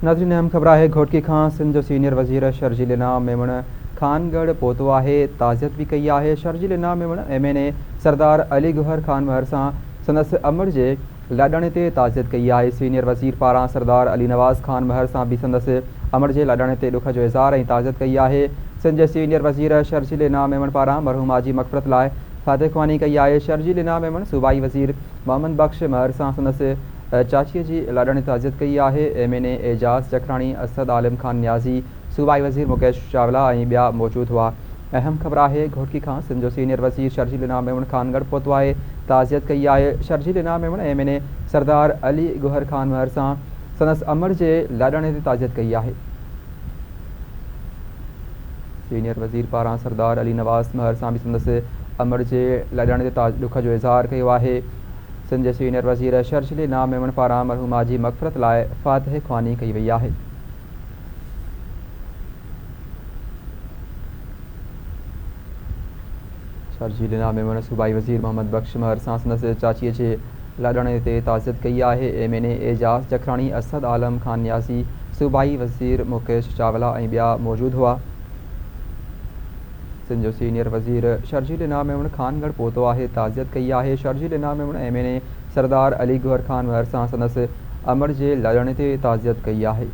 नाज़रीन अहम ख़बर है घोटकी खां सिंध जो सीनियर वज़ीर शर्जील इनाम मेमण खानगढ़ पहुतो है। ताज़ियत भी कई है। शर्जील इनाम मेमण MNA सरदार अली गौहर खान महर सां संदसि अमर जे लाॾाणे ते ताज़ियत कई है। सीनियर वज़ीर पारां सरदार अली नवाज़ खान महर सां भी संदसि अमर जे लाॾाणे ते ॾुख जो इज़हार ऐं ताज़ियत कई है। सिंध जे सीनियर वज़ीर शर्जील इनाम मेमण पारां मरहूमा जी मग़फ़िरत लाइ फातिह ख़्वानी कई है। शर्जील इनाम मेमण सूबाई वज़ीर मोहम्मद बख्श महर सां संदसि चाचीअ जी लाॾाणे ताज़ियत कई है। MNA एजाज़ जखरानी, असद आलिम खान न्याज़ी, सूबाई वज़ीर मुकेश चावला ऐं ॿिया मौजूद हुआ। अहम ख़बर है घोटकी खां सिंध जो सीनियर वज़ीर शर्जील इनाम मेमण खानगढ़ पहुतो है। ताज़ियत कई है। शर्जील इनाम मेमण MNA सरदार अली गौहर खान महर सां संदसि अमर जे लाॾाणे ते ताज़ियत कई है। सीनियर वज़ीर पारां सरदार अली नवाज़ महर सां भी संदसि अमर जे लाॾाणे ते ॾुख जो इज़हार कयो है। सिंध जे सीनियर वज़ीर शर्जील इनाम मेमण पारां मरहूमा जी मग़फ़िरत लाइ फातिह ख़्वानी कई वई है। शर्जील इनाम मेमण सूबाई वज़ीर मोहम्मद बख्श महर सां संदसि चाचीअ जे लाॾाणे ते ताज़ियत कई है। MNA एजाज़ जखरानी, असद आलम खान न्याज़ी, सूबाई वज़ीर मुकेश चावला ऐं ॿिया मौजूद हुआ। सिंध जो सीनियर वज़ीर शर्जील इनाम मेमण खानगढ़ पहुतो है। ताज़ियत कई है। शर्जील इनाम मेमण MNA सरदार अली गौहर खान महर सां संदसि अमर जे लाॾाणे ते ताज़ियत कई है।